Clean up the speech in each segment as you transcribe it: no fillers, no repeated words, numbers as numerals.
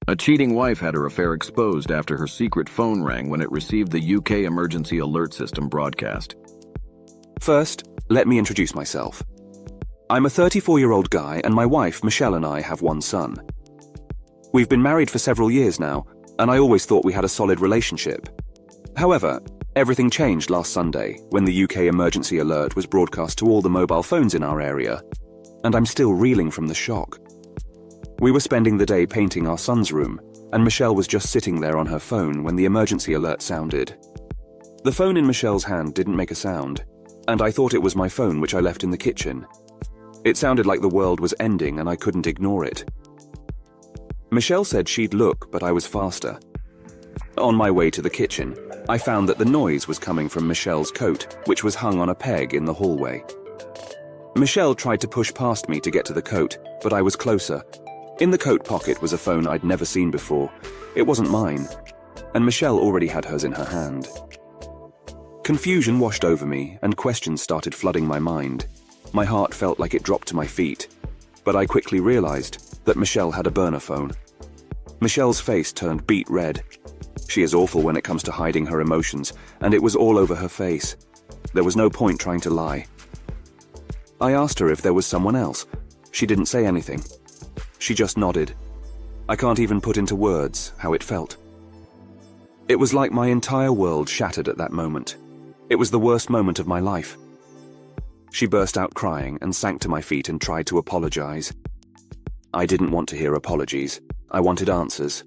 A cheating wife had her affair exposed after her secret phone rang when it received the UK emergency alert system broadcast. First, let me introduce myself. I'm a 34-year-old guy, and my wife, Michelle, and I have one son. We've been married for several years now, and I always thought we had a solid relationship. However, everything changed last Sunday when the UK emergency alert was broadcast to all the mobile phones in our area, and I'm still reeling from the shock. We were spending the day painting our son's room, and Michelle was just sitting there on her phone when the emergency alert sounded. The phone in Michelle's hand didn't make a sound, and I thought it was my phone, which I left in the kitchen. It sounded like the world was ending and I couldn't ignore it. Michelle said she'd look, but I was faster. On my way to the kitchen, I found that the noise was coming from Michelle's coat, which was hung on a peg in the hallway. Michelle tried to push past me to get to the coat, but I was closer. In the coat pocket was a phone I'd never seen before. It wasn't mine, and Michelle already had hers in her hand. Confusion washed over me, and questions started flooding my mind. My heart felt like it dropped to my feet, but I quickly realized that Michelle had a burner phone. Michelle's face turned beet red. She is awful when it comes to hiding her emotions, and it was all over her face. There was no point trying to lie. I asked her if there was someone else. She didn't say anything. She just nodded. I can't even put into words how it felt. It was like my entire world shattered at that moment. It was the worst moment of my life. She burst out crying and sank to my feet and tried to apologize. I didn't want to hear apologies. I wanted answers.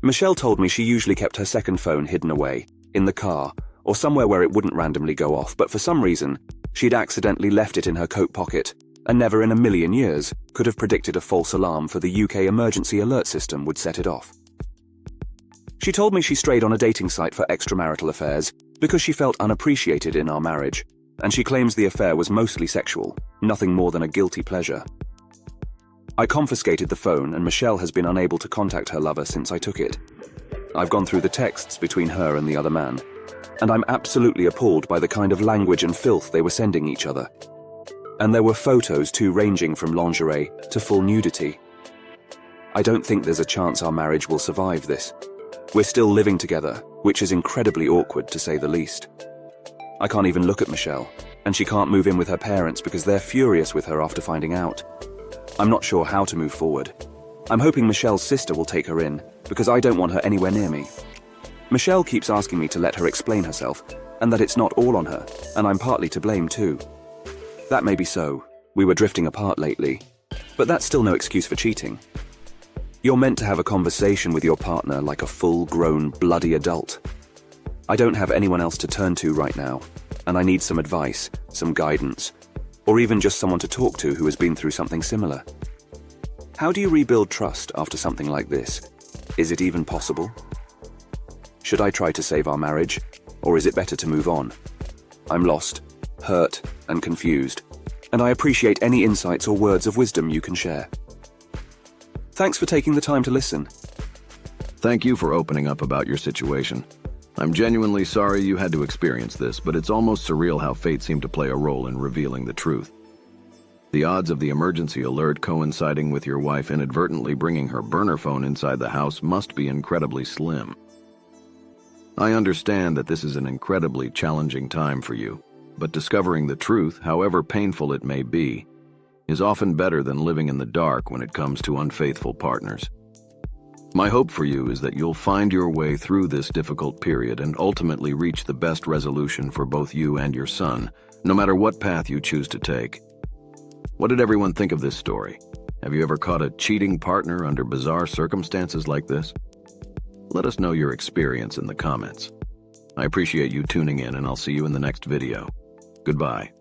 Michelle told me she usually kept her second phone hidden away, in the car, or somewhere where it wouldn't randomly go off, but for some reason, she'd accidentally left it in her coat pocket, and never in a million years could have predicted a false alarm for the UK emergency alert system would set it off. She told me she strayed on a dating site for extramarital affairs because she felt unappreciated in our marriage, and she claims the affair was mostly sexual, nothing more than a guilty pleasure. I confiscated the phone, and Michelle has been unable to contact her lover since I took it. I've gone through the texts between her and the other man, and I'm absolutely appalled by the kind of language and filth they were sending each other. And there were photos too, ranging from lingerie to full nudity. I don't think there's a chance our marriage will survive this. We're still living together, which is incredibly awkward to say the least. I can't even look at Michelle, and she can't move in with her parents because they're furious with her after finding out. I'm not sure how to move forward. I'm hoping Michelle's sister will take her in, because I don't want her anywhere near me. Michelle keeps asking me to let her explain herself, and that it's not all on her, and I'm partly to blame too. That may be so. We were drifting apart lately, but that's still no excuse for cheating. You're meant to have a conversation with your partner like a full-grown, bloody adult. I don't have anyone else to turn to right now, and I need some advice, some guidance, or even just someone to talk to who has been through something similar. How do you rebuild trust after something like this? Is it even possible? Should I try to save our marriage, or is it better to move on? I'm lost, hurt, and confused, and I appreciate any insights or words of wisdom you can share. Thanks for taking the time to listen. Thank you for opening up about your situation. I'm genuinely sorry you had to experience this, but it's almost surreal how fate seemed to play a role in revealing the truth. The odds of the emergency alert coinciding with your wife inadvertently bringing her burner phone inside the house must be incredibly slim. I understand that this is an incredibly challenging time for you, but discovering the truth, however painful it may be, is often better than living in the dark when it comes to unfaithful partners. My hope for you is that you'll find your way through this difficult period and ultimately reach the best resolution for both you and your son, no matter what path you choose to take. What did everyone think of this story? Have you ever caught a cheating partner under bizarre circumstances like this? Let us know your experience in the comments. I appreciate you tuning in, and I'll see you in the next video. Goodbye.